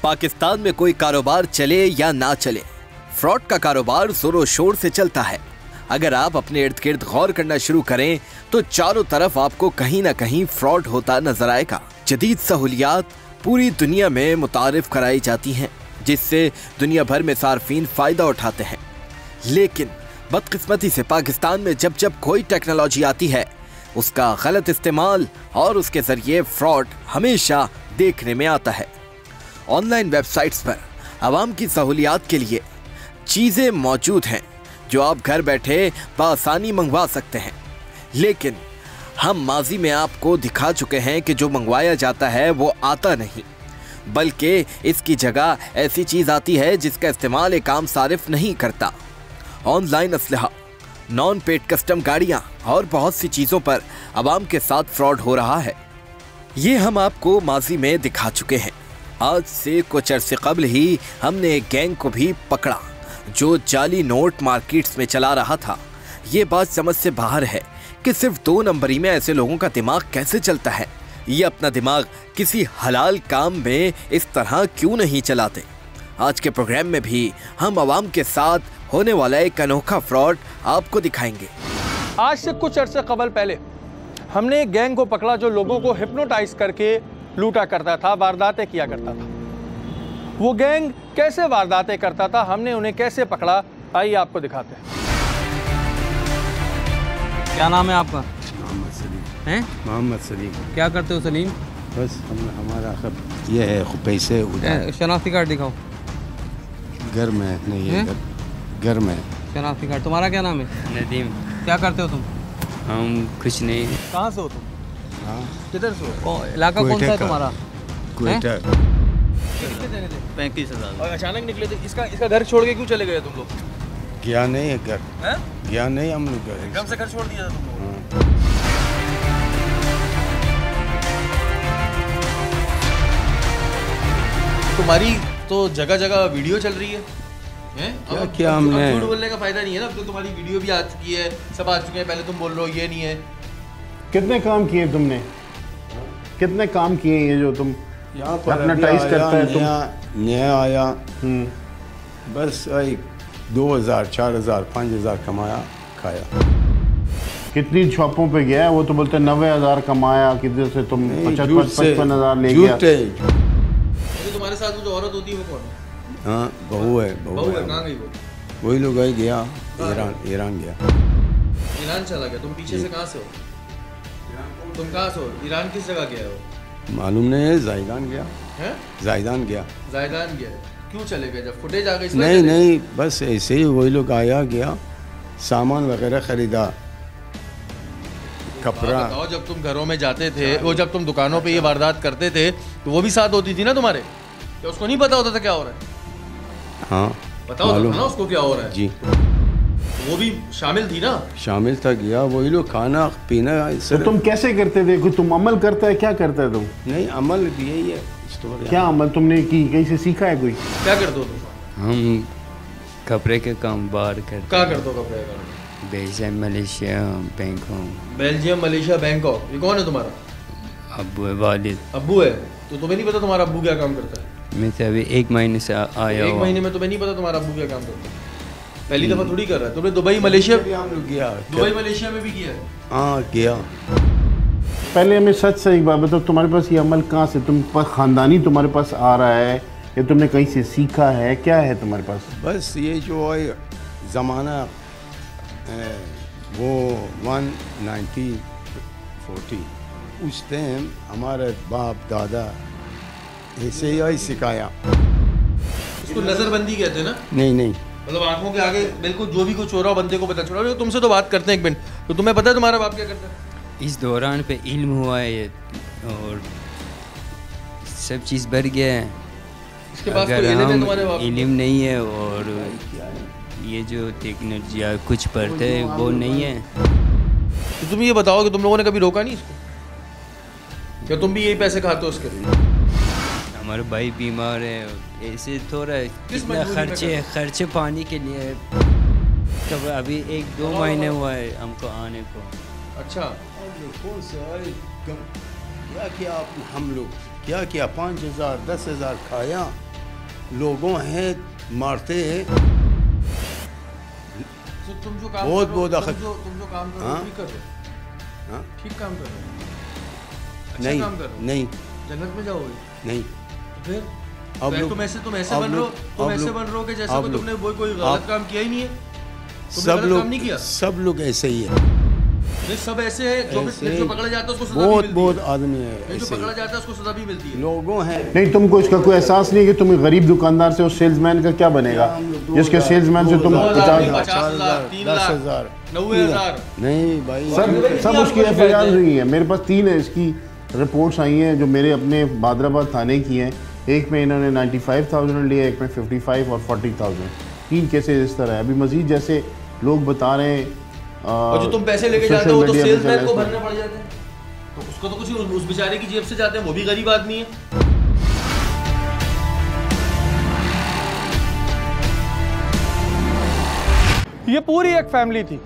पाकिस्तान में कोई कारोबार चले या ना चले, फ्रॉड का कारोबार जोरों शोर से चलता है। अगर आप अपने इर्द गिर्द गौर करना शुरू करें तो चारों तरफ आपको कहीं ना कहीं फ्रॉड होता नजर आएगा। जदीद सहूलियात पूरी दुनिया में मुतारिफ कराई जाती हैं, जिससे दुनिया भर में सार्फिन फायदा उठाते हैं। लेकिन बदकिस्मती से पाकिस्तान में जब जब कोई टेक्नोलॉजी आती है, उसका गलत इस्तेमाल और उसके जरिए फ्रॉड हमेशा देखने में आता है। ऑनलाइन वेबसाइट्स पर आवाम की सहूलियात के लिए चीज़ें मौजूद हैं जो आप घर बैठे बआसानी मंगवा सकते हैं, लेकिन हम माजी में आपको दिखा चुके हैं कि जो मंगवाया जाता है वो आता नहीं, बल्कि इसकी जगह ऐसी चीज़ आती है जिसका इस्तेमाल एक आम सारिफ नहीं करता। ऑनलाइन असलहा, नॉन पेड कस्टम गाड़ियाँ और बहुत सी चीज़ों पर आवाम के साथ फ्रॉड हो रहा है। ये हम आपको माजी में दिखा चुके हैं। आज से कुछ अरसे कबल ही हमने एक गैंग को भी पकड़ा जो जाली नोट मार्केट्स में चला रहा था। ये बात समझ से बाहर है कि सिर्फ 2 नंबरी में ऐसे लोगों का दिमाग कैसे चलता है। ये अपना दिमाग किसी हलाल काम में इस तरह क्यों नहीं चलाते। आज के प्रोग्राम में भी हम आवाम के साथ होने वाला एक अनोखा फ्रॉड आपको दिखाएंगे। आज से कुछ अरसे कबल पहले हमने एक गैंग को पकड़ा जो लोगों को हिप्नोटाइज करके लूटा करता था, वारदातें किया करता था। वो गैंग कैसे वारदातें करता था, हमने उन्हें कैसे पकड़ा, आइए आपको दिखाते हैं। क्या नाम है आपका? मोहम्मद सलीम। हैं? मोहम्मद सलीम। क्या करते हो सलीम? बस हमारा सब ये है, पैसे उधार। शनाख्ती कार्ड दिखाओ। घर में नहीं है, घर में। शनाख्ती कार्ड। तुम्हारा क्या नाम है? नदीम। क्या करते हो तुम? हम कुछ नहीं। कहाँ से हो तुम? हाँ, किधर से हो? इलाका कौन सा है तुम्हारा? क्वेटा। कितने देने थे? 35,000। और अचानक निकले थे। इसका घर छोड़ के क्यों चले गए तुम लोग? गया नहीं है घर, हैं? गया नहीं हम लोग घर। एकदम से घर छोड़ दिया था तुम लोग? हाँ। तुम्हारी तो जगह जगह वीडियो चल रही है, हैं? क्या हमने झूठ बोलने का फायदा नहीं है ना, अब तो तुम्हारी वीडियो भी आ चुकी है, सब आ चुके हैं। पहले तुम बोल रहे हो ये नहीं है। कितने काम किए तुमने? कितने काम किए ये जो तुम यहाँ पर हिप्नोटाइज करता है तुम? नया आया, बस 2,000 4,000 5,000 कमाया, खाया। कितनी शॉपों पे गया है? वो तो बोलते हैं 90,000 कमाया, किधर से तुम 55,000 ले गया? तुम्हारे साथ वो जो औरत होती है वो कौन है? हाँ, बहू है, बहू है। कहाँ गई वो? वही लोग आई, गया ईरान गया। ईरान चला गया। तुम पीछे से कहाँ से हो? तुम कहाँ से हो? ईरान किस जगह गया है वो? मालूम नहीं है, जायदान गया। हैं? जायदान गया। जायदान गया है। क्यों चले गए? जब फुटेज आ गई? नहीं, बस ऐसे ही वही लोग आया गया, सामान वगैरह खरीदा, कपड़ा। बताओ, जब तुम घरों में जाते थे, वो जब तुम दुकानों पे ये वारदात करते थे तो वो भी साथ होती थी ना तुम्हारे? क्या उसको नहीं पता होता था क्या हो रहा है? हाँ, बताओ ना उसको क्या हो रहा है। जी, वो भी शामिल थी ना? शामिल था, गया। वही लोग खाना पीना। तो तुम कैसे करते थे? कोई तुम अमल करता है? क्या करता है तुम? नहीं, अमल यही है। क्या अमल तुमने की कहीं से सीखा है? कोई क्या करते हो तुम? हम कपड़े के काम बाहर करते। क्या करते हो कपड़े का? Belgium, Malaysia, Bangkok. Belgium, Malaysia, Bangkok. ये कौन है तुम्हारा? अब्बू है, वालिद। अब्बू है। तो तुम्हें नहीं पता तुम्हारा अब्बू क्या काम करता है? मैं तो अभी 1 महीने से आया एक हुआ। महीने में तुम्हें नहीं पता तुम्हारा अब्बू क्या काम करता है? पहली दफा थोड़ी कर रहा है। तुमने दुबई, मलेशिया, हम लोग गया, दुबई मलेशिया में भी किया है? हाँ, गया। पहले हमें सच से एक बात बताओ, तुम्हारे पास ये अमल कहाँ से? तुम पर खानदानी तुम्हारे पास आ रहा है या तुमने कहीं से सीखा है? क्या है तुम्हारे पास? बस ये जो है ज़माना, वो 1940 उस टाइम हमारे बाप दादा ऐसे ही सिखाया। इसको नजरबंदी कहते हैं ना? नहीं, मतलब आंखों के आगे बिल्कुल जो भी कुछ हो रहा हो बंदे को पता चला। तुमसे तो बात करते हैं 1 मिनट। तो तुम्हें पता है तुम्हारा बाप क्या करता है? इस दौरान पे इल्म हुआ है और सब चीज़ बढ़ गया है। इसके पास अगर कोई इल्म है हम तुम्हारे बाप? इल्म नहीं है और ये जो टेक्नोलॉजी या कुछ पढ़ते हैं वो नहीं है। तो तुम ये बताओ कि तुम लोगों ने कभी रोका नहीं इसको? क्या तुम भी यही पैसे खाते हो उसके? हमारे भाई बीमार है, ऐसे थोड़ा कितना खर्चे पानी के लिए। तब अभी 1-2 महीने हुआ है हमको आने को। अच्छा, कौन सा क्या किया हम लोग? क्या किया? 5,000 10,000 खाया, लोगों हैं, मारते हैं। तुम जो काम बहुत कर रहे हो, बहुत तुम जो काम कर रहे हो हाँ? ठीक कर रहे हो, हाँ? ठीक काम कर रहे हो, अच्छा नहीं काम कर रहे हो, नहीं जन्नत में जाओगे। नहीं। तो फिर अब तो लोग- तुम ऐसे अब बन रहे हो, लोग- तुम अब ऐसे लोग- बन रहे हो कि जैसे अब कि लोग- तुमने कोई गलत काम किया ही नहीं है, तुमने सब गलत काम नहीं किया। सब लोग ऐसे ही है। नहीं, सब ऐसे हैं जो ऐसे जो पकड़ा जाता है उसको सजा भी बहुत मिलती बहुत है, आदमी है जो ऐसे पकड़ा ही। जाता है उसको सजा भी मिलती है। लोगों हैं। नहीं, तुमको इसका कोई एहसास नहीं है कि तुम गरीब दुकानदार से और सेल्समैन का क्या बनेगा, जिसके सेल्समैन से तुम 50,000, 50 50,000, 3 लाख, 10,000, 90,000। नहीं भाई। सब उसकी FIR हुई है। मेरे पास 3 है इसकी रिपोर्ट्स आई हैं जो मेरे अपने बादराबाद थाने की हैं। एक में इन्होंने 95,000 लिया, एक में 55 और 40,000। 3 केसेस इस तरह है। अभी मजीद जैसे लोग बता रहे हैं और जो तुम पैसे लेके जाते सोशल हो तो मीडिया पे सेल्समैन को चला भरने पड़ जाते हैं, तो उसको तो कुछ नहीं, उस बेचारे की जेब से जाते हैं, वो भी गरीब आदमी है। ये पूरी एक फैमिली थी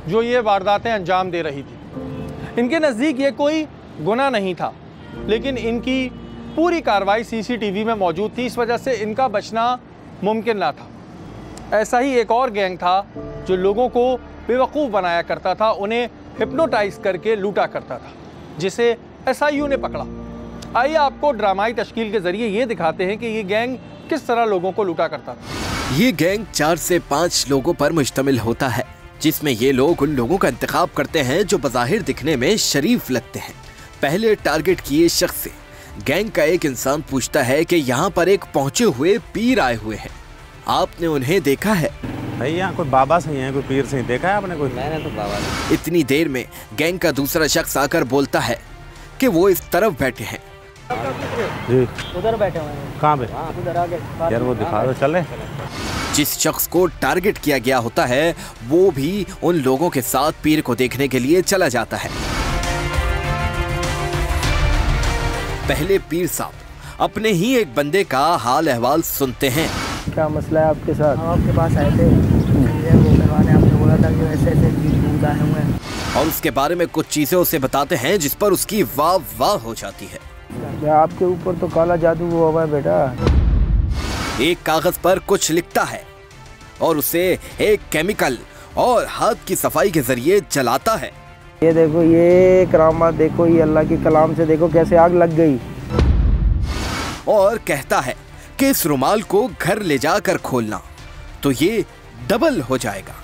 जो ये वारदातें अंजाम दे रही थी। इनके नज़दीक ये कोई गुनाह नहीं था, लेकिन इनकी पूरी कार्रवाई CCTV में मौजूद थी, इस वजह से इनका बचना मुमकिन ना था। ऐसा ही एक और गैंग था जो लोगों को बेवकूफ़ बनाया करता था, उन्हें हिप्नोटाइज करके लूटा करता था, जिसे SIU ने पकड़ा। आइए आपको ड्रामाई तश्कील के जरिए ये दिखाते हैं कि ये गैंग किस तरह लोगों को लूटा करता था। ये गैंग 4 से 5 लोगों पर मुश्तमिल होता है, जिसमें ये लोग उन लोगों का इंतखाब करते हैं जो बज़ाहिर दिखने में शरीफ लगते हैं। पहले टारगेट किए शख्स से गैंग का एक इंसान पूछता है कि यहाँ पर एक पहुंचे हुए पीर आए हुए हैं, आपने उन्हें देखा है? भाई यहाँ कोई बाबा सही है, कोई पीर सही देखा है आपने? कोई मैंने तो बाबा इतनी देर में गैंग का दूसरा शख्स आकर बोलता है कि वो इस तरफ बैठे हैं। जी उधर बैठे हुए हैं, कहाँ पे? उधर आगे यार वो दिखा दो, चले। जिस शख्स को टारगेट किया गया होता है वो भी उन लोगों के साथ पीर को देखने के लिए चला जाता है। पहले पीर साहब अपने ही एक बंदे का हाल अहवाल सुनते हैं। क्या मसला है आपके साथ? हम आपके पास आए थे, ये वो करवाने आपने बोला था कि ऐसे ऐसे दूध आए हुए हैं, और उसके बारे में कुछ चीजें उसे बताते हैं जिस पर उसकी वाह वाह हो जाती है। क्या आपके ऊपर तो काला जादू हुआ है बेटा? एक कागज पर कुछ लिखता है और उसे एक केमिकल और हाथ की सफाई के जरिए जलाता है। ये देखो, ये करामात देखो, ये अल्लाह की कलाम से देखो कैसे आग लग गई। और कहता है कि इस रुमाल को घर ले जाकर खोलना तो ये डबल हो जाएगा।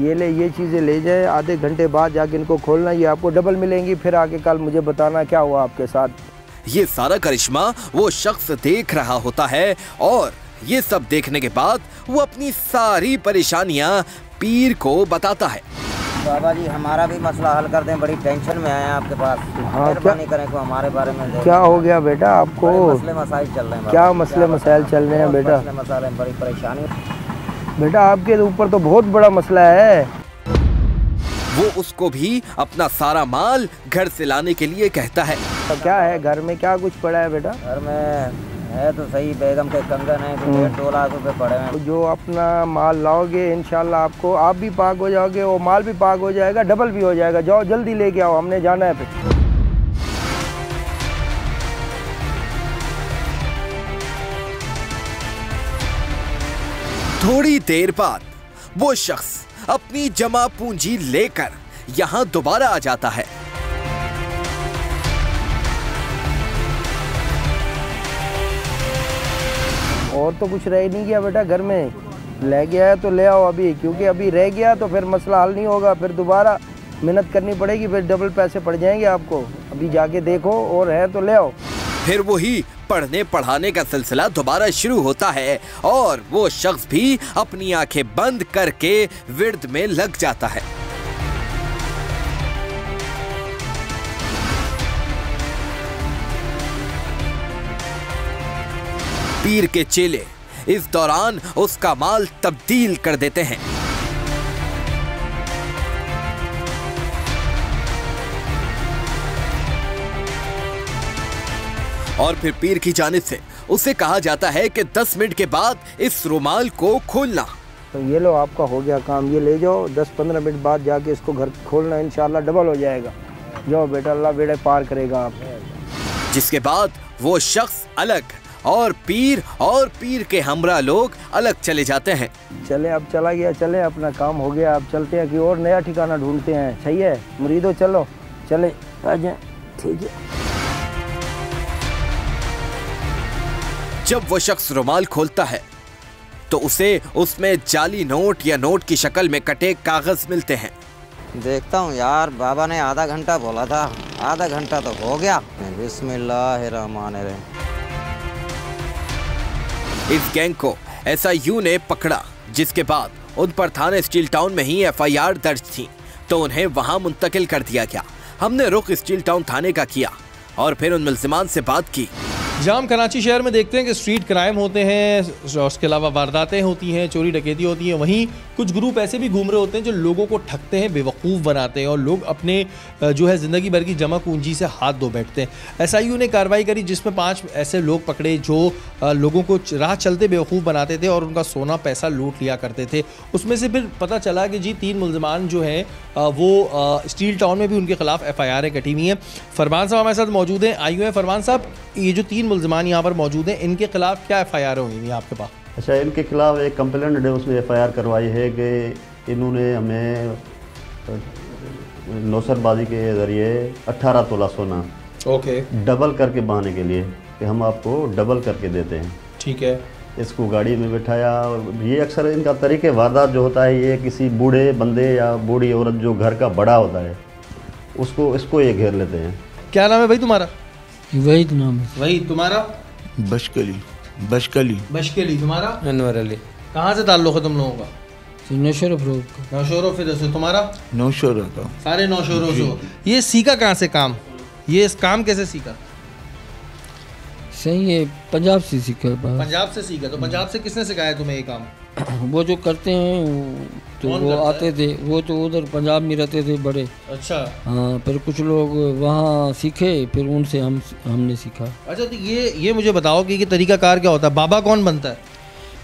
ये ले, ये चीज़ें ले जाए, आधे घंटे बाद जाके इनको खोलना, ये आपको डबल मिलेंगी। फिर आके कल मुझे बताना क्या हुआ आपके साथ। ये सारा करिश्मा वो शख्स देख रहा होता है और ये सब देखने के बाद वो अपनी सारी परेशानियां पीर को बताता है। बाबा जी हमारा भी मसला हल कर दें, बड़ी टेंशन में आए हैं आपके पास। मेहरबानी करें को हमारे बारे में दें। क्या हो गया बेटा आपको? मसले मसाइल चल रहे हैं। क्या मसले मसाइल चल रहे हैं बेटा? मसले मसाइल बड़ी परेशानी। बेटा आपके ऊपर तो बहुत बड़ा मसला है। वो उसको भी अपना सारा माल घर से लाने के लिए कहता है। तो क्या है घर में, क्या कुछ पड़ा है बेटा? घर में है तो सही, बेगम के कंगन है, 1.5 लाख रुपए पड़े हैं। जो अपना माल लाओगे इंशाल्लाह आपको, आप भी पाक हो जाओगे और माल भी पाक हो जाएगा, डबल भी हो जाएगा। जाओ जल्दी लेके आओ, हमने जाना है फिर। थोड़ी देर बाद वो शख्स अपनी जमा पूंजी लेकर यहाँ दोबारा आ जाता है। और तो कुछ रह नहीं गया बेटा घर में, ले गया है तो ले आओ अभी, क्योंकि अभी रह गया तो फिर मसला हल नहीं होगा, फिर दोबारा मेहनत करनी पड़ेगी, फिर डबल पैसे पड़ जाएंगे आपको। अभी जाके देखो और है तो ले आओ। फिर वही पढ़ने पढ़ाने का सिलसिला दोबारा शुरू होता है और वो शख्स भी अपनी आंखें बंद करके विर्द में लग जाता है। पीर के चेले इस दौरान उसका माल तब्दील कर देते हैं। और फिर पीर की जानिब से उसे कहा जाता है कि 10 मिनट के बाद इस रुमाल को खोलना। तो ये लो आपका हो गया काम, ये ले जाओ, 10-15 मिनट बाद जाके इसको घर खोलना, इंशाल्लाह डबल हो जाएगा। जाओ बेटा, अल्लाह बेड़े पार करेगा आप। जिसके बाद वो शख्स अलग और पीर के हमरा लोग अलग चले जाते हैं। चले, अब चला गया, चले, अपना काम हो गया, अब चलते हैं कि और नया ठिकाना ढूंढते हैं। सही है मुरीदो, चलो चले आ जाए। ठीक है। जब वो शख्स रुमाल खोलता है तो उसे उसमें जाली नोट या नोट की शक्ल में कटे कागज मिलते हैं। देखता हूँ यार, बाबा ने आधा घंटा बोला था, आधा घंटा तो हो गया। बिस्मिल्लाहिर्रहमानिर्रहीम। इस गैंग को SIU ने पकड़ा, जिसके बाद उन पर थाने स्टील टाउन में ही FIR दर्ज थी, तो उन्हें वहां मुंतकिल कर दिया गया। हमने रुख स्टील टाउन थाने का किया और फिर उन मुल्जिमान से बात की। जाम कराची शहर में देखते हैं कि स्ट्रीट क्राइम होते हैं, उसके अलावा वारदातें होती हैं, चोरी डकैती होती है। वहीं कुछ ग्रुप ऐसे भी घूम रहे होते हैं जो लोगों को ठगते हैं, बेवकूफ़ बनाते हैं और लोग अपने जो है ज़िंदगी भर की जमा पूंजी से हाथ धो बैठते हैं। SIU ने कार्रवाई करी जिसमें 5 ऐसे लोग पकड़े जो लोगों को राह चलते बेवकूफ़ बनाते थे और उनका सोना पैसा लूट लिया करते थे। उसमें से फिर पता चला कि जी 3 मुल्जिमान जो हैं वो स्टील टाउन में भी उनके खिलाफ FIR कटी हुई हैं। फरमान साहब हमारे साथ मौजूद हैं, आए हुए हैं। फरमान साहब, ये जो 3 मुल्जिमान यहाँ पर मौजूद हैं, इनके खिलाफ क्या FIR हुई है आपके पास? अच्छा, इनके खिलाफ एक कंप्लेंट है, उसमें FIR करवाई है कि इन्होंने हमें नौसरबाजी के ज़रिए 18 तोला सोना डबल करके बहाने के लिए कि हम आपको डबल करके देते हैं। ठीक है। इसको गाड़ी में बिठाया। ये अक्सर इनका तरीके वारदात जो होता है, ये किसी बूढ़े बंदे या बूढ़ी औरत जो घर का बड़ा होता है इसको ये घेर लेते हैं। क्या नाम है भाई तुम्हारा? वहीद नाम है। वहीद, तुम्हारा? बशकली। तुम्हारा? अनवर अली। कहाँ से ताल्लुक़ है तुम लोगों का? नौशोरो। फिर से तुम्हारा? नौशोरो का। सारे नौशोरो से। ये सीखा कहाँ से काम? ये इस काम कैसे सीखा? सही है, पंजाब से सीखा। पंजाब से सीखा? तो पंजाब से किसने सिखाया तुम्हें ये काम? वो जो करते हैं तो वो आते थे, वो तो उधर पंजाब में रहते थे बड़े। अच्छा। हाँ, फिर कुछ लोग वहाँ सीखे, फिर उनसे हमने सीखा। अच्छा, तो ये मुझे बताओ कि ये तरीकाकार क्या होता है? बाबा कौन बनता है?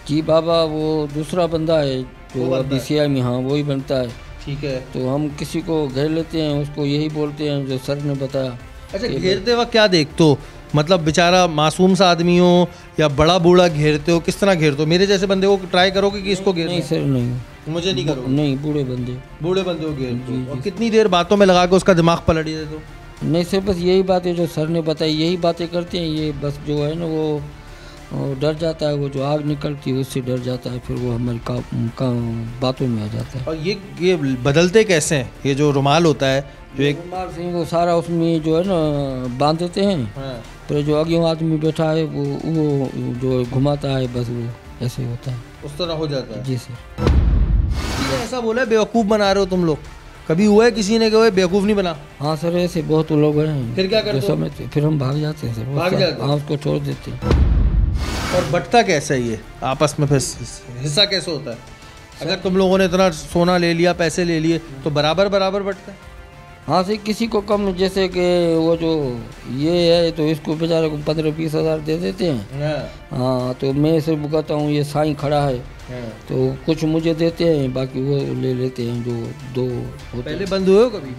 जी, बाबा वो दूसरा बंदा है जो अभी CI में, हाँ वही बनता है। ठीक है। तो हम किसी को घेर लेते हैं, उसको यही बोलते हैं जो सर ने बताया। अच्छा, घेरते वक्त क्या देखते हो? मतलब बेचारा मासूम सा आदमी हो या बड़ा बूढ़ा घेरते हो? किस तरह घेरते हो? मेरे जैसे बंदे को ट्राई करोगे कि इसको घेर? नहीं सर, नहीं, मुझे नहीं करो। नहीं, बूढ़े बंदे को घेरते हो। और कितनी देर बातों में लगा के उसका दिमाग पलट देते हो? नहीं सर, बस यही बातें जो सर ने बताई यही बातें करते हैं। ये बस जो है ना वो डर जाता है, वो जो आग निकलती है उससे डर जाता है, फिर वो हमारी बातों में आ जाता है। और ये बदलते कैसे हैं? ये जो रुमाल होता है जो एक रुमाल से वो सारा उसमें जो है ना बांध देते हैं। हाँ। फिर जो आगे आदमी बैठा है वो जो घुमाता है, बस वो ऐसे होता है, उस तरह हो जाता है। जी सर। ऐसा बोला है बेवकूफ़ बना रहे हो तुम लोग? कभी हुआ है किसी ने कहा बेवकूफ़ नहीं बना? हाँ सर, ऐसे बहुत लोग हैं। फिर क्या करते हो? फिर हम भाग जाते हैं सर। भाग जाते हैं? हाँ, उसको छोड़ देते हैं। और बटता कैसे ये आपस में? फिर हिस्सा कैसे होता है? अगर तुम लोगों ने इतना सोना ले लिया, पैसे ले लिए, तो बराबर बटता है? हाँ सर, किसी को कम, जैसे कि वो जो ये है तो इसको बेचारे को 15-20 हज़ार दे देते हैं। हाँ, तो मैं सिर्फ कहता हूँ ये साईं खड़ा है तो कुछ मुझे देते हैं, बाकी वो ले लेते हैं जो 2 होते। पहले बंद हुए हो कभी?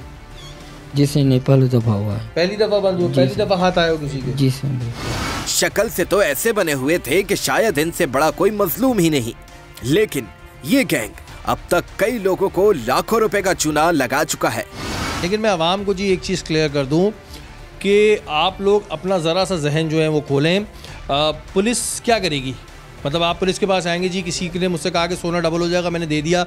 जिसे नहीं, पहली दफ़ा हुआ है। पहली दफ़ा बंद हुआ? पहली दफ़ा हाथ आए हो किसी के? जी सर। शक्ल से तो ऐसे बने हुए थे कि शायद इनसे बड़ा कोई मजलूम ही नहीं, लेकिन ये गैंग अब तक कई लोगों को लाखों रुपए का चूना लगा चुका है। लेकिन मैं आवाम को जी एक चीज़ क्लियर कर दूं कि आप लोग अपना ज़रा सा जहन जो है वो खोलें। पुलिस क्या करेगी? मतलब आप पुलिस के पास आएंगे, जी किसी ने मुझसे कहा कि सोना डबल हो जाएगा, मैंने दे दिया।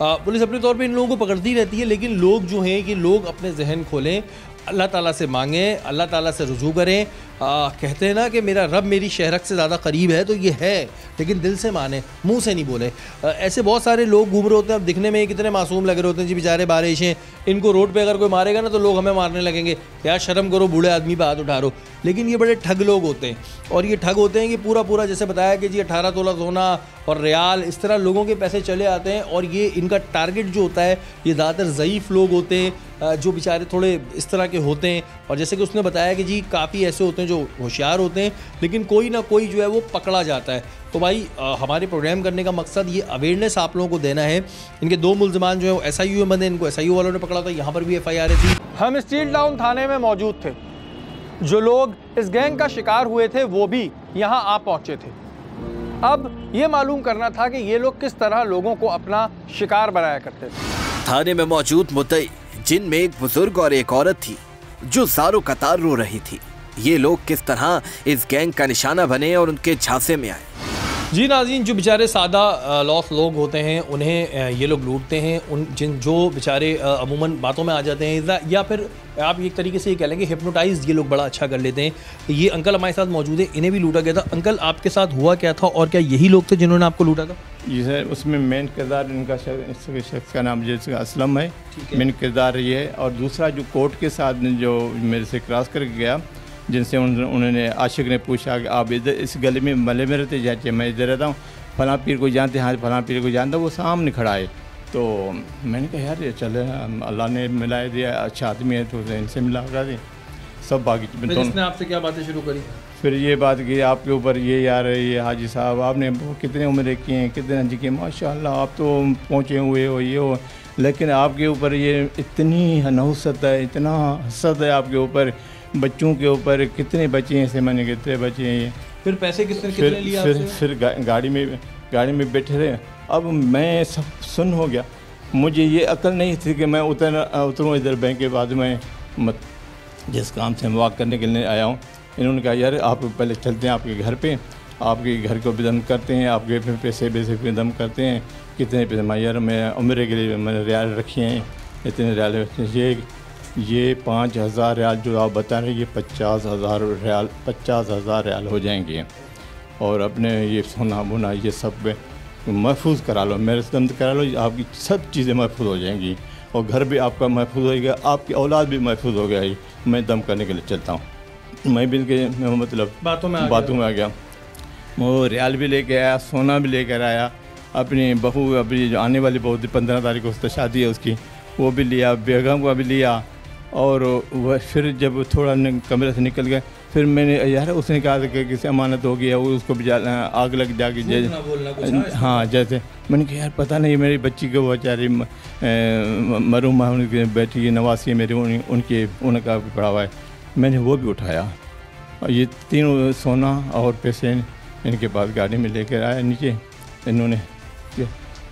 पुलिस अपने तौर पे इन लोगों को पकड़ती रहती है, लेकिन लोग जो हैं कि लोग अपने जहन खोलें, अल्लाह ताला से मांगें, अल्लाह ताला से रुजू करें। कहते हैं ना कि मेरा रब मेरी शहरक से ज़्यादा करीब है, तो ये है, लेकिन दिल से माने, मुंह से नहीं बोले। ऐसे बहुत सारे लोग घूम रहे होते हैं, अब दिखने में कितने मासूम लग रहे होते हैं जी, बेचारे बारिश हैं, इनको रोड पे अगर कोई मारेगा ना तो लोग हमें मारने लगेंगे, यार शर्म करो, बूढ़े आदमी पे हाथ उठा रो। लेकिन ये बड़े ठग लोग होते हैं, और ये ठग होते हैं कि पूरा जैसे बताया कि जी 18 तोला सोना और रियाल, इस तरह लोगों के पैसे चले आते हैं। और ये इनका टारगेट जो होता है ये ज़्यादातर ज़ईफ़ लोग होते हैं, जो बेचारे थोड़े इस तरह के होते हैं। और जैसे कि उसने बताया कि जी काफ़ी ऐसे होते हैं जो होशियार होते हैं, लेकिन कोई ना कोई जो है वो पकड़ा जाता है। तो भाई हमारे प्रोग्राम करने का मकसद ये अवेयरनेस आप लोगों को देना है। इनके 2 मुल्जिमान जो है SIU में बंदे, इनको SIU वालों ने पकड़ा था, यहाँ पर भी FIR थी। हम स्टील टाउन थाने में मौजूद थे जो लोग इस गैंग का शिकार हुए थे वो भी यहाँ आ पहुंचे थे। अब ये मालूम करना था कि ये लोग किस तरह लोगों को अपना शिकार बनाया करते थे। थाने में मौजूद मुद्दई, जिनमें एक बुजुर्ग और एक औरत थी, जो ज़ारो कतार रो रही थी। ये लोग किस तरह इस गैंग का निशाना बने और उनके झांसे में आए। जी नाज़रीन, जो बेचारे सादा लॉस लोग होते हैं उन्हें ये लोग लूटते हैं। जो बेचारे अमूमन बातों में आ जाते हैं, या फिर आप एक तरीके से ये कह लेंगे हिप्नोटाइज ये लोग बड़ा अच्छा कर लेते हैं। ये अंकल हमारे साथ मौजूद है, इन्हें भी लूटा गया था। अंकल, आपके साथ हुआ क्या था और क्या यही लोग थे जिन्होंने आपको लूटा था? जी सर, उसमें मेन किरदार इनका शख्स का नाम जैसे असलम है, मेन किरदार ये है। और दूसरा जो कोर्ट के साथ जो मेरे से क्रॉस करके गया, जिनसे उन्होंने आशिक ने पूछा कि आप इधर इस गली में मले में रहते, जाते मैं इधर रहता हूँ, फलां पीर को जानते हैं? हाँ फलां पीर को जानता। वो सामने खड़ा है। तो मैंने कहा यार ये चले, अल्लाह ने मिला दिया, अच्छा आदमी है तो इनसे मिला करा दी सब। बाकी इसने आपसे क्या बातें शुरू करी? फिर ये बात की आपके ऊपर ये यार ये हाजी साहब आपने कितने उम्र की हैं, कितने जी के, माशाल्लाह आप तो पहुँचे हुए हो ये हो, लेकिन आपके ऊपर ये इतनी नहुसत है, इतना हसद है आपके ऊपर, बच्चों के ऊपर। कितने बच्चे हैं ऐसे, मैंने कितने बच्चे हैं ये। फिर पैसे कितने लिए आपसे? फिर गाड़ी में बैठे रहे। अब मैं सब सुन हो गया, मुझे ये अकल नहीं थी कि मैं उतरूँ इधर बैंक के बाद में मत जिस काम से हम वॉक करने के लिए आया हूँ। इन्होंने कहा यार आप पहले चलते हैं आपके घर पे, आपके घर को भी दम करते हैं, आपके पैसे पे दम करते हैं। कितने पैसे? मैं यार मैं उम्र के लिए मैंने रियाल रखे हैं, इतने रियाल। ये 5,000 रियाल जो आप बता रहे हैं, ये 50,000 रियाल हो जाएंगे। और अपने ये सोना बुना ये सब महफूज करा लो, मेरे से दम करा लो, आपकी सब चीज़ें महफूज हो जाएंगी और घर भी आपका महफूज होएगा, आपकी औलाद भी महफूज हो गया। मैं दम करने के लिए चलता हूँ। मैं भी इनके मतलब बातों में आ गया। वो रियाल भी लेके आया, सोना भी लेकर आया, अपनी बहू अभी आने वाली बहू 15 तारीख को उसकी शादी है उसकी, वो भी लिया, बेगम का भी लिया। और वह फिर जब थोड़ा कमरे से निकल गए, फिर मैंने यार उसने कहा कि किसी अमानत हो गया, वो उसको भी आग लग जाके जैसे, हाँ जैसे मैंने कहा यार पता नहीं मेरी बच्ची को बेचारी मरूमा उनकी बेटी नवासी है मेरी, उनका भी पड़ा हुआ है। मैंने वो भी उठाया और ये तीनों सोना और पैसे इनके पास गाड़ी में लेकर आया नीचे। इन्होंने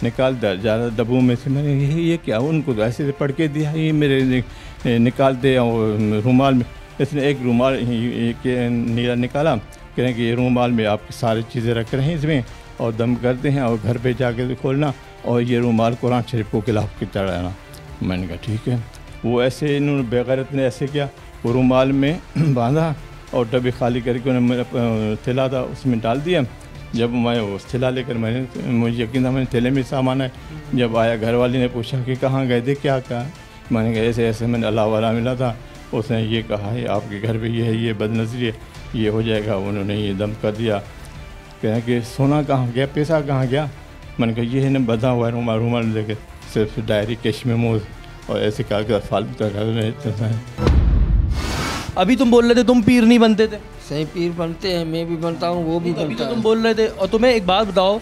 निकाल दिया ज़्यादा डब्बों में से। मैंने ये क्या, उनको तो ऐसे पढ़ के दिया, ये मेरे निकालते और रुमाल में। इसने एक रुमाल नीला निकाला, कह रहे हैं कि ये रुमाल में आपकी सारी चीज़ें रख रहे हैं इसमें और दम करते हैं और घर पे जाके खोलना और ये रुमाल कुरान शरीफ को खिलाफ के चढ़ाना। मैंने कहा ठीक है। वो ऐसे इन्होंने बेगैरत ने ऐसे किया, वो रुमाल में बांधा और डब्बे खाली करके उन्हें मेरा थैला था उसमें डाल दिया। जब मैं वो थैला लेकर मुझे यकीन था मैंने थैले में सामान है। जब आया घर वाली ने पूछा कि कहाँ गए थे, क्या कहा? मैंने कहा ऐसे ऐसे मैंने अल्लाह वाला मिला था, उसने ये कहा है आपके घर पे ये है, ये बदनज़री है, ये हो जाएगा। उन्होंने ये दम कर दिया। कहा कि सोना कहाँ गया, पैसा कहाँ गया? मैंने कहा ये है ना बधा हुआ रुमाल लेके, सिर्फ डायरी कैश में मोज और ऐसे कागज फालतू का। अभी तुम बोल रहे थे तुम पीर नहीं बनते थे। सही पीर बनते हैं, मैं भी बनता हूँ, वो भी बनता है। तुम बोल रहे थे। और तुम्हें एक बात बताओ,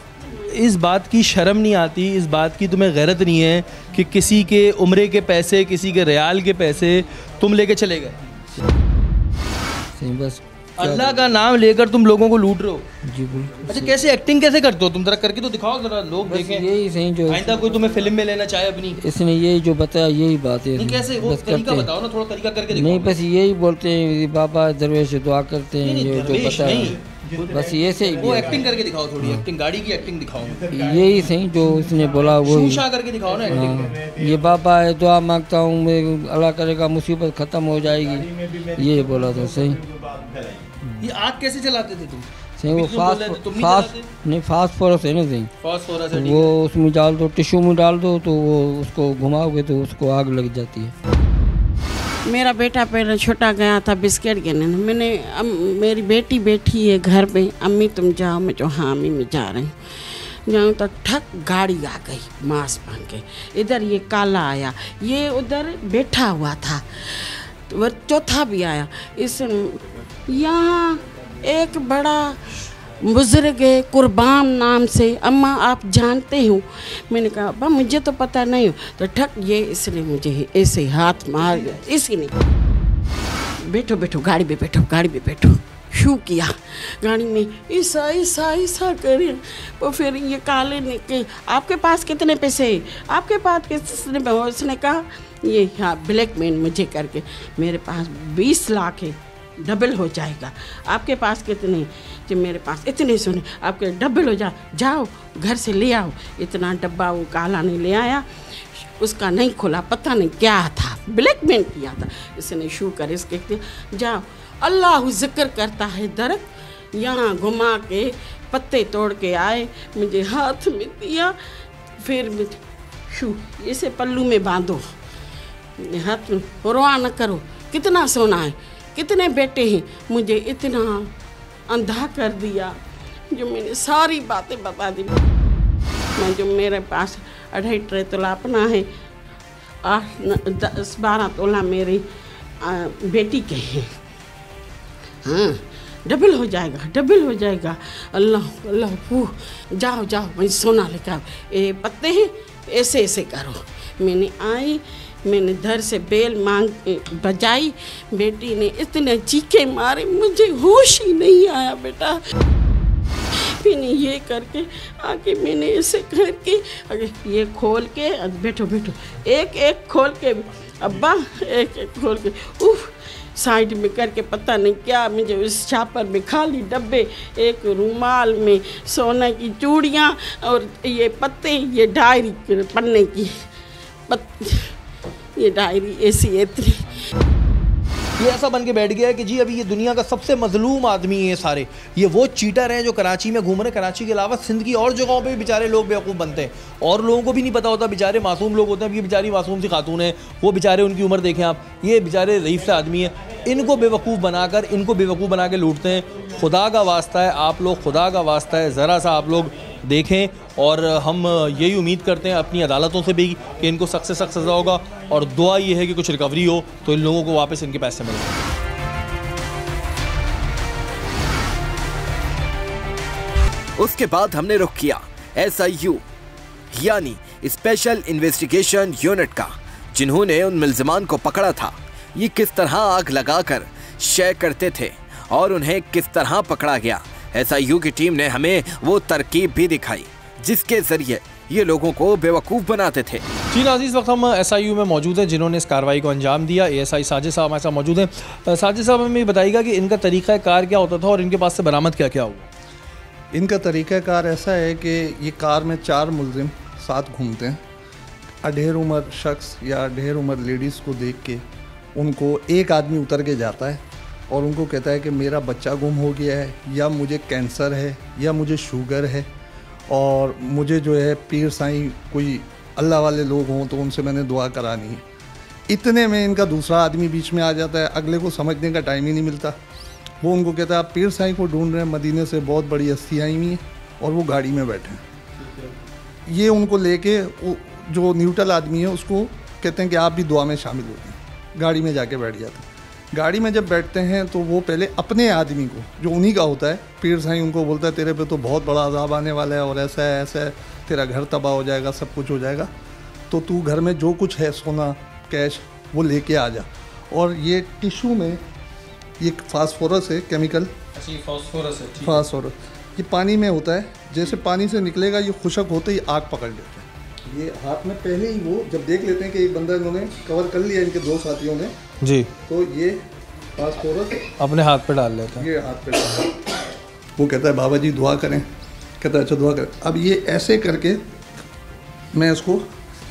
इस बात की शर्म नहीं आती, इस बात की तुम्हें गैरत नहीं है कि किसी के उम्रे के पैसे, किसी के रियाल के पैसे तुम लेके चले गए? बस अल्लाह का नाम लेकर तुम लोगों को लूट रहे हो। जी बिल्कुल। अच्छा कैसे एक्टिंग कैसे करते हो तुम? जरा करके तो दिखाओ, जरा लोग देखें। यही सही जो आइंदा कोई तुम्हें फिल्म में लेना चाहे अपनी, इसने यही जो बताया यही बात है। नहीं कैसे वो तरीका बताओ ना, थोड़ा तरीका करके दिखाओ। नहीं बस यही बोलते हैं बाबा दरवेश दुआ करते हैं, ये जो बताया बस ये से ही। वो एक्टिंग करके दिखाओ, थोड़ी एक्टिंग, गाड़ी की एक्टिंग दिखाओ। यही सही जो उसने बोला वो करके दिखाओ ना एक्टिंग। ये बाबा है दुआ मांगता हूँ मैं, अल्लाह करेगा मुसीबत खत्म हो जाएगी, ये बोला था सही। ये आग कैसे चलाते थे तुम? सही वो फास्फोरस है ना सही, फास्फोरस वो उसमें डाल दो, टिश्यू में डाल दो तो वो उसको घुमाओगे तो उसको आग लग जाती है। मेरा बेटा पहले छोटा गया था बिस्किट गिरने, मैंने मेरी बेटी बैठी है घर पे, अम्मी तुम जाओ, मैं जो हाँ अम्मी मैं जा रही हूँ। जाऊँ तो ठक गाड़ी आ गई मास्क पहन के, इधर ये काला आया, ये उधर बैठा हुआ था, वो चौथा भी आया। इस यहाँ एक बड़ा बुजुर्ग है कुर्बान नाम से, अम्मा आप जानते हो? मैंने कहा अब्बा मुझे तो पता नहीं हो। तो ठक ये इसने मुझे ऐसे हाथ मार, इसी ने बैठो बैठो गाड़ी में बैठो, गाड़ी में बैठो। शू किया गाड़ी में, ऐसा ऐसा ऐसा करे। तो फिर ये काले ने के आपके पास कितने पैसे, आपके पास कितने, उसने कहा ये हाँ ब्लैकमेल मुझे करके, मेरे पास 20 लाख है, डबल हो जाएगा। आपके पास कितने, जो मेरे पास इतने सुने, आपके डबल हो जाओ घर से ले आओ। इतना डब्बा वो काला ने ले आया, उसका नहीं खुला, पता नहीं क्या था, ब्लैकमेल किया था इसने। शू कर इसके जाओ, अल्लाह जिक्र करता है दरख्त, यहाँ घुमा के पत्ते तोड़ के आए, मुझे हाथ में दिया। फिर शू इसे पल्लू में बांधो, हाथ में परवाह न करो, कितना सोना है, कितने बेटे हैं, मुझे इतना अंधा कर दिया। जो मैंने सारी बातें बता दी। मैं जो मेरे पास 2.5 तोला अपना है, 8-10-12 तोला मेरी बेटी के हैं। हाँ डबल हो जाएगा, डबल हो जाएगा। अल्लाह अल्लाह जाओ जाओ वही सोना लेकर आओ, ये पत्ते हैं ऐसे ऐसे करो। मैंने आई, मैंने घर से बेल मांग बजाई, बेटी ने इतने चीखे मारे, मुझे होश ही नहीं आया बेटा। मैंने ये करके आके मैंने ऐसे करके ये खोल के, बैठो बैठो, एक एक खोल के अब्बा, एक एक खोल के उफ साइड में करके, पता नहीं क्या मुझे उस छापर में खाली डब्बे, एक रुमाल में सोने की चूड़ियाँ और ये पत्ते, ये डायरी पन्ने की ये डायरी ऐसी इतनी। ये ऐसा बन के बैठ गया है कि जी अभी ये दुनिया का सबसे मजलूम आदमी है। ये सारे ये वो चीटर हैं जो कराची में घूम रहे हैं। कराची के अलावा सिंध की और जगहों पे भी बेचारे लोग बेवकूफ़ बनते हैं और लोगों को भी नहीं पता होता, बेचारे मासूम लोग होते हैं। अब ये बेचारी मासूम सी खातून है, वो बेचारे उनकी उम्र देखें आप, ये बेचारे रईफ से आदमी है, इनको बेवकूफ़ बनाकर, इनको बेवकूफ़ बना के लूटते हैं। खुदा का वास्ता है आप लोग, खुदा का वास्ता है ज़रा सा आप लोग देखें। और हम यही उम्मीद करते हैं अपनी अदालतों से भी कि इनको सख्त से सख्त सज़ा होगा, और दुआ ये है कि कुछ रिकवरी हो तो इन लोगों को वापस इनके पैसे मिलें। उसके बाद हमने रुख किया SIU यानी स्पेशल इन्वेस्टिगेशन यूनिट का, जिन्होंने उन मुल्जिमान को पकड़ा था। ये किस तरह आग लगाकर शय करते थे और उन्हें किस तरह पकड़ा गया। SIU की टीम ने हमें वो तरकीब भी दिखाई जिसके जरिए ये लोगों को बेवकूफ़ बनाते थे। जी नाज़रीन, इस वक्त हम SIU में मौजूद हैं जिन्होंने इस कार्रवाई को अंजाम दिया। ASI साजिद साहब हमारे साथ मौजूद हैं। साजिद साहब हमें बताइएगा कि इनका तरीक़ा कार क्या होता था और इनके पास से बरामद क्या क्या हुआ। इनका तरीक़ाकार ऐसा है कि ये कार में 4 मुलजिम साथ घूमते हैं। अढेर उम्र शख्स या अढेर उम्र लेडीज़ को देख के उनको एक आदमी उतर के जाता है और उनको कहता है कि मेरा बच्चा गुम हो गया है, या मुझे कैंसर है, या मुझे शुगर है, और मुझे जो है पीर साईं कोई अल्लाह वाले लोग हों तो उनसे मैंने दुआ करानी है। इतने में इनका दूसरा आदमी बीच में आ जाता है, अगले को समझने का टाइम ही नहीं मिलता। वो उनको कहता है आप पीर साईं को ढूंढ रहे हैं, मदीने से बहुत बड़ी हस्ती आई हुई है, और वो गाड़ी में बैठे हैं। ये उनको लेके जो न्यूट्रल आदमी है उसको कहते हैं कि आप भी दुआ में शामिल हो जाएं। गाड़ी में जाके बैठ जाते हैं। गाड़ी में जब बैठते हैं तो वो पहले अपने आदमी को, जो उन्हीं का होता है, पीर साईं उनको बोलता है तेरे पे तो बहुत बड़ा अजाब आने वाला है, और ऐसा है ऐसा है, तेरा घर तबाह हो जाएगा, सब कुछ हो जाएगा, तो तू घर में जो कुछ है सोना कैश वो लेके आ जा। और ये टिश्यू में ये फास्फोरस है, केमिकल फास्फोरस, ये पानी में होता है। जैसे पानी से निकलेगा ये खुशक होते ही आग पकड़ लेते हैं। ये हाथ में पहले ही वो जब देख लेते हैं कि एक बंदा इन्होंने कवर कर लिया, इनके 2 साथियों ने जी, तो ये फास्फोरस अपने हाथ पे डाल लेता है। ये हाथ पे डाल, वो कहता है बाबा जी दुआ करें, कहता है अच्छा दुआ करें। अब ये ऐसे करके मैं इसको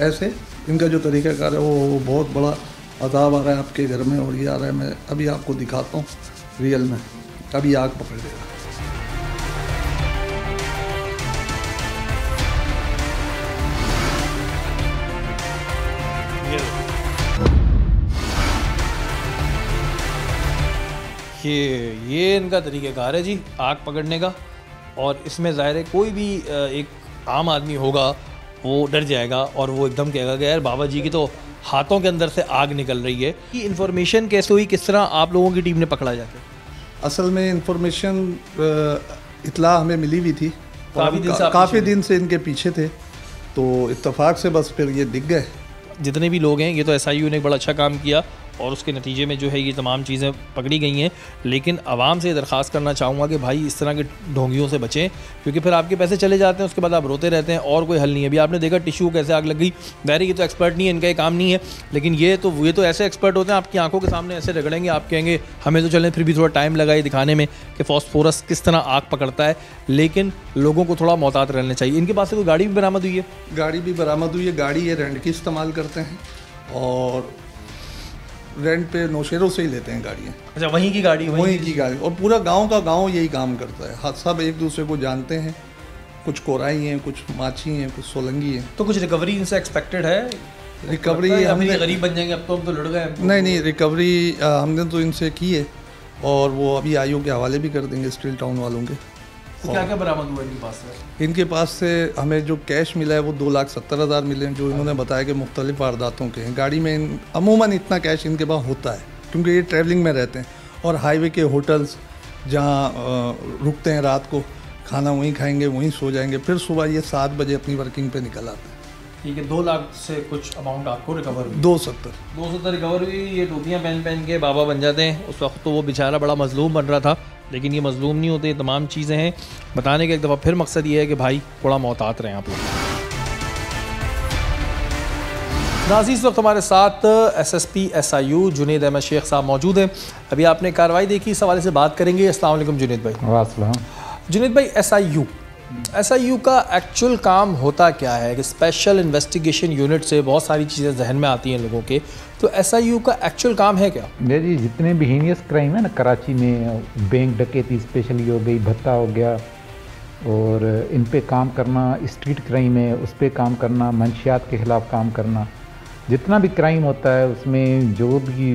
ऐसे, इनका जो तरीक़ाकार है वो बहुत बड़ा अज़ाब आ रहा है आपके घर में, और ये आ रहा है, मैं अभी आपको दिखाता हूँ रियल में, अभी आग पकड़ लेगा। ये इनका तरीक़ाकार है जी आग पकड़ने का, और इसमें ज़ाहिर है कोई भी एक आम आदमी होगा वो डर जाएगा और वो एकदम कहेगा कि यार बाबा जी की तो हाथों के अंदर से आग निकल रही है। कि इन्फॉर्मेशन कैसे हुई, किस तरह आप लोगों की टीम ने पकड़ा जाके? असल में इन्फॉर्मेशन इत्तला हमें मिली हुई थी, काफ़ी दिन से इनके पीछे थे, तो इत्तेफाक से बस फिर ये दिख गए। जितने भी लोग हैं, ये तो SIU ने एक बड़ा अच्छा काम किया और उसके नतीजे में जो है ये तमाम चीज़ें पकड़ी गई हैं। लेकिन आवाम से दरख्वास्त करना चाहूँगा कि भाई इस तरह के ढोंगियों से बचें, क्योंकि फिर आपके पैसे चले जाते हैं, उसके बाद आप रोते रहते हैं और कोई हल नहीं है। अभी आपने देखा टिश्यू कैसे आग लग गई। वैरी ये तो एक्सपर्ट नहीं है, इनका ये काम नहीं है, लेकिन ये तो ऐसे एक्सपर्ट होते हैं, आपकी आंखों के सामने ऐसे रगड़ेंगे, आप कहेंगे हमें तो चलें, फिर भी थोड़ा टाइम लगा ये दिखाने में कि फॉस्फोरस किस तरह आग पकड़ता है। लेकिन लोगों को थोड़ा मोहतात रहना चाहिए। इनके पास से कोई गाड़ी भी बरामद हुई है? गाड़ी भी बरामद हुई है। गाड़ी ये रेंट की इस्तेमाल करते हैं और रेंट पे नौशेरों से ही लेते हैं गाड़ियाँ। अच्छा, वहीं की गाड़ी? वहीं की गाड़ी। और पूरा गांव का गांव यही काम करता है। हाँ, सब एक दूसरे को जानते हैं। कुछ कोराई हैं, कुछ माछी हैं, कुछ सोलंगी हैं। तो कुछ रिकवरी इनसे एक्सपेक्टेड है? रिकवरी हमने गरीब बन जाएंगे अब तो, हम तो लड़ गए। नहीं, रिकवरी हमने तो इनसे की है और वो अभी आईओ के हवाले भी कर देंगे स्टील टाउन वालों के। तो क्या क्या बरामद हुआ इनके पास से? इनके पास से हमें जो कैश मिला है वो 2,70,000 मिले हैं, जो इन्होंने बताया कि मुख्तलिफ वारदातों के हैं। गाड़ी में अमूमन इतना कैश इनके पास होता है क्योंकि ये ट्रैवलिंग में रहते हैं और हाईवे के होटल्स जहाँ रुकते हैं रात को, खाना वहीं खाएंगे, वहीं सो जाएंगे, फिर सुबह ये 7 बजे अपनी वर्किंग पे निकल आते हैं। ठीक है, 2 लाख से कुछ अमाउंट आपको रिकवर हुई? 270 रिकवर हुई। ये टोपियाँ पहन के बाबा बन जाते हैं। उस वक्त तो वो बेचारा बड़ा मजलूम बन रहा था, लेकिन ये मजलूम नहीं होते। ये तमाम चीज़ें हैं बताने का एक दफ़ा फिर मकसद ये है कि भाई थोड़ा मोहतात रहें आप लोग। नाज़रीन, इस वक्त हमारे साथ SSP SIU जुनैद अहमद शेख साहब मौजूद हैं। अभी आपने कार्रवाई देखी, इस हवाले से बात करेंगे। अस्सलाम वालेकुम जुनैद भाई। वालेकुम। जुनैद भाई, SIU का एक्चुअल काम होता क्या है? कि स्पेशल इन्वेस्टिगेशन यूनिट से बहुत सारी चीज़ें जहन में आती हैं लोगों के, तो SIU का एक्चुअल काम है क्या? जी, जितने भी हीनियस क्राइम है ना कराची में, बैंक डकैती स्पेशली हो गई, भत्ता हो गया, और इन पे काम करना, स्ट्रीट क्राइम है उस पे काम करना, मंशियात के ख़िलाफ़ काम करना, जितना भी क्राइम होता है उसमें जो भी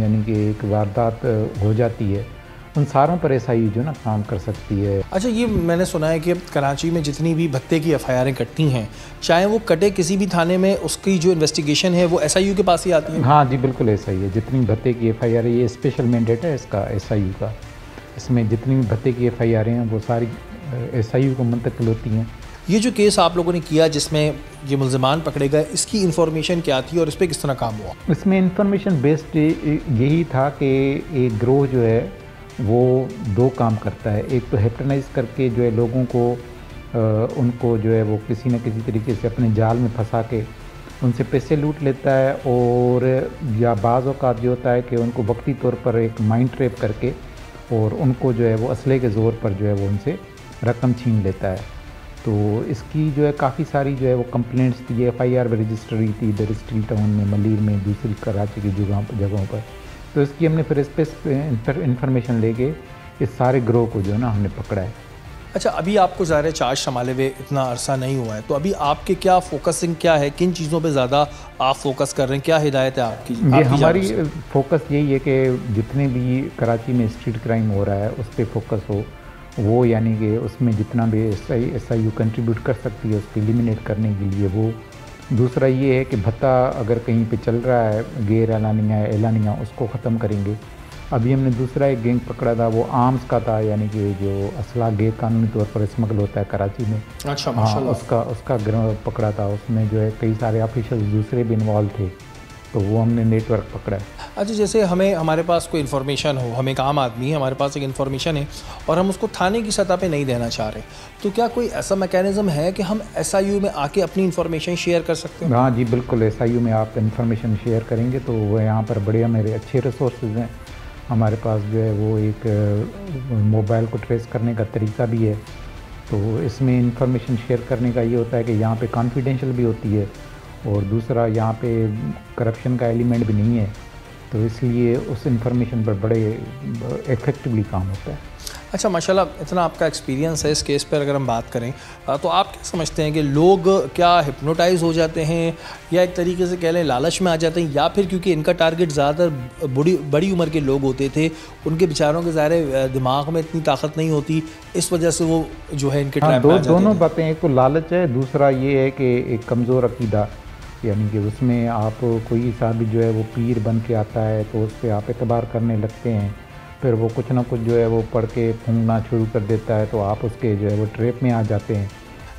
यानी कि एक वारदात हो जाती है उन सारों पर SIU जो ना काम कर सकती है। अच्छा, ये मैंने सुना है कि कराची में जितनी भी भत्ते की FIRें कटती हैं, चाहे वो कटे किसी भी थाने में, उसकी जो इन्वेस्टिगेशन है वो SIU के पास ही आती है? हाँ जी, बिल्कुल ऐसा ही है। जितनी भत्ते की FIR है, ये स्पेशल मैंडेट है इसका SIU का। इसमें जितनी भी भत्ते की FIR हैं वो सारी SIU को मुंतकिल होती हैं। ये जो केस आप लोगों ने किया जिसमें ये मुल्ज़िमान पकड़े गए, इसकी इन्फॉर्मेशन क्या थी और इस पर किस तरह काम हुआ? इसमें इंफॉर्मेशन बेस्ड यही था कि एक ग्रोह जो है वो 2 काम करता है। एक तो हिप्नोटाइज करके जो है लोगों को उनको जो है वो किसी न किसी तरीके से अपने जाल में फंसा के उनसे पैसे लूट लेता है, और या बाज़ औक़ात जो होता है कि उनको वक्ती तौर पर एक माइंड ट्रैप करके और उनको जो है वो असले के ज़ोर पर जो है वो उनसे रकम छीन लेता है। तो इसकी जो है काफ़ी सारी जो है वो कंप्लेंट्स थी, FIR भी रजिस्टर हुई थी इधर स्टील टाउन में, मलीर में, दूसरी कराची की जगहों पर। तो इसकी हमने फिर इस पर इंफॉर्मेशन लेके इस सारे ग्रोह को जो है ना हमने पकड़ा है। अच्छा, अभी आपको ज़ाहिर है चार्ज संभाले हुए इतना अरसा नहीं हुआ है, तो अभी आपके क्या फोकसिंग क्या है, किन चीज़ों पे ज़्यादा आप फोकस कर रहे हैं, क्या हिदायत है आपकी? ये हमारी फोकस यही है कि जितने भी कराची में स्ट्रीट क्राइम हो रहा है उस पर फोकस हो, वो यानी कि उसमें जितना भी SIU कंट्रीब्यूट कर सकती है उसको एलिमिनेट करने के लिए वो। दूसरा ये है कि भत्ता अगर कहीं पे चल रहा है गैर एलानिया उसको ख़त्म करेंगे। अभी हमने दूसरा एक गैंग पकड़ा था, वो आर्म्स का था, यानी कि जो असला गैर कानूनी तौर पर स्मगल होता है कराची में। अच्छा, हाँ, उसका गिरोह पकड़ा था। उसमें जो है कई सारे ऑफिशियल दूसरे भी इन्वॉल्व थे, तो वो हमने नेटवर्क पकड़ा है। अच्छा, जैसे हमारे पास कोई इन्फॉर्मेशन हो, हम एक आम आदमी है, हमारे पास एक इन्फॉर्मेशन है और हम उसको थाने की सतह पे नहीं देना चाह रहे, तो क्या कोई ऐसा मैकेनिज़्म है कि हम SIU में आके अपनी इन्फॉर्मेशन शेयर कर सकते हैं? हाँ जी, बिल्कुल। SIU में आप इन्फॉर्मेशन शेयर करेंगे तो वो यहाँ पर बड़े मेरे अच्छे रिसोर्सेज हैं। हमारे पास जो है वो एक मोबाइल को ट्रेस करने का तरीका भी है, तो इसमें इन्फॉर्मेशन शेयर करने का ये होता है कि यहाँ पे कॉन्फिडेंशियल भी होती है, और दूसरा यहाँ पे करप्शन का एलिमेंट भी नहीं है, तो इसलिए उस इंफॉर्मेशन पर बड़े इफेक्टिवली काम होता है। अच्छा, माशाल्लाह, इतना आपका एक्सपीरियंस है इस केस पर अगर हम बात करें तो आप क्या समझते हैं कि लोग क्या हिप्नोटाइज हो जाते हैं, या एक तरीके से कह लें लालच में आ जाते हैं, या फिर क्योंकि इनका टारगेट ज़्यादातर बड़ी उम्र के लोग होते थे, उनके बेचारों के ज़ाहिर दिमाग में इतनी ताकत नहीं होती, इस वजह से वो जो है इनके ट्रैप में आ जाते हैं? दोनों बातें, एक तो लालच है, दूसरा ये है कि एक कमज़ोर अकीदा, यानी कि उसमें आप कोई साहब जो है वो पीर बन के आता है तो उस पर आप एतबार करने लगते हैं, फिर वो कुछ ना कुछ जो है वो पढ़ के फूंकना शुरू कर देता है, तो आप उसके जो है वो ट्रैप में आ जाते हैं।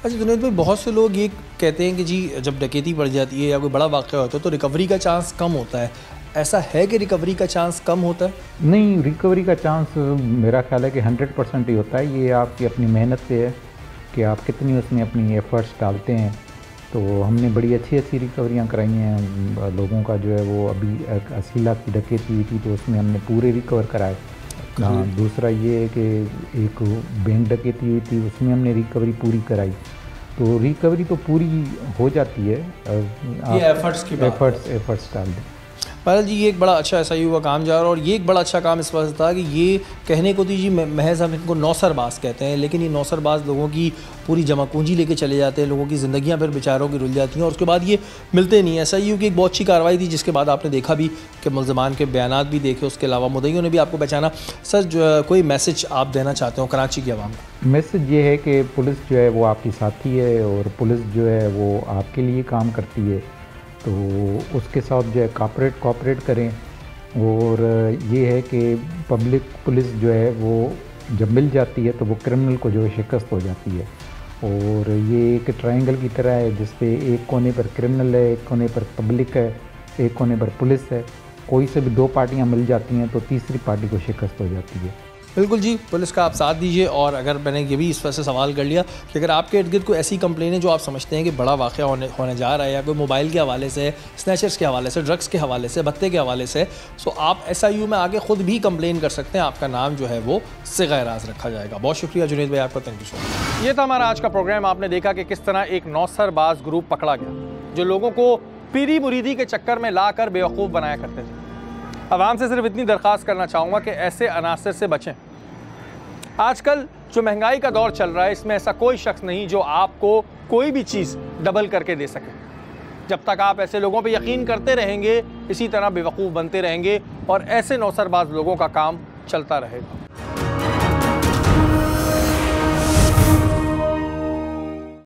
अच्छा जुनैद भाई, बहुत से लोग ये कहते हैं कि जी जब डकैती बढ़ जाती है या कोई बड़ा वाक़या होता है तो रिकवरी का चांस कम होता है, ऐसा है कि रिकवरी का चांस कम होता है? नहीं, रिकवरी का चांस मेरा ख्याल है कि 100% ही होता है। ये आपकी अपनी मेहनत से है कि आप कितनी उसमें अपनी एफर्ट्स डालते हैं। तो हमने बड़ी अच्छी रिकवरियाँ कराई हैं लोगों का। जो है वो अभी 80 लाख की डकैती हुई थी तो उसमें हमने पूरे रिकवर कराए। हाँ, दूसरा ये है कि एक बैंक डकैती हुई थी उसमें हमने रिकवरी पूरी कराई। तो रिकवरी तो पूरी हो जाती है, ये एफर्ट्स की बात है। एफर्ट्स डाल दें। पायल जी, ये एक बड़ा अच्छा SIU का काम जा रहा है और ये एक बड़ा अच्छा काम इस वजह से था कि ये कहने को दीजिए महज हम इनको नौसरबाज कहते हैं, लेकिन ये नौसरबाज लोगों की पूरी जमा पूंजी लेके चले जाते हैं, लोगों की ज़िंदगियां फिर बेचारों की रुल जाती हैं और उसके बाद ये मिलते नहीं हैं। SIU की एक बहुत अच्छी कार्रवाई थी जिसके बाद आपने देखा भी कि मुल्ज़मान के बयानात भी देखे, उसके अलावा मुद्दईयों ने भी आपको पहचाना। सर, कोई मैसेज आप देना चाहते हो कराची की आवाम को? मैसेज ये है कि पुलिस जो है वो आपकी साथी है और पुलिस जो है वो आपके लिए काम करती है, तो उसके साथ जो है कॉपरेट करें। और ये है कि पब्लिक पुलिस जो है वो जब मिल जाती है तो वो क्रिमिनल को जो है शिकस्त हो जाती है। और ये एक ट्रायंगल की तरह है जिसपे एक कोने पर क्रिमिनल है, एक कोने पर पब्लिक है, एक कोने पर पुलिस है। कोई से भी दो पार्टियां मिल जाती हैं तो तीसरी पार्टी को शिकस्त हो जाती है। बिल्कुल जी, पुलिस का आप साथ दीजिए। और अगर मैंने ये भी इस वजह से सवाल कर लिया कि अगर आपके इर्द गिर्द कोई ऐसी कंप्लेन है जो आप समझते हैं कि बड़ा वाक़या होने जा रहा है, या कोई मोबाइल के हवाले से, स्नैचर्स के हवाले से, ड्रग्स के हवाले से, भत्ते के हवाले से, तो आप SIU में आके ख़ुद भी कंप्लेन कर सकते हैं। आपका नाम जो है वो सिग़-ए-राज़ रखा जाएगा। बहुत शुक्रिया जुनैद भाई आपका, थैंक यू सो मच। ये था हमारा आज का प्रोग्राम। आपने देखा कि किस तरह एक नौसरबाज ग्रुप पकड़ा गया जो लोगों को पीरी मुरीदी के चक्कर में ला कर बेवकूफ़ बनाया करते थे। आवाम से सिर्फ इतनी दरख्वास्त करना चाहूँगा कि ऐसे अनासर से बचें। आजकल जो महंगाई का दौर चल रहा है इसमें ऐसा कोई शख्स नहीं जो आपको कोई भी चीज़ डबल करके दे सके। जब तक आप ऐसे लोगों पे यकीन करते रहेंगे, इसी तरह बेवकूफ़ बनते रहेंगे और ऐसे नौसरबाज लोगों का काम चलता रहेगा।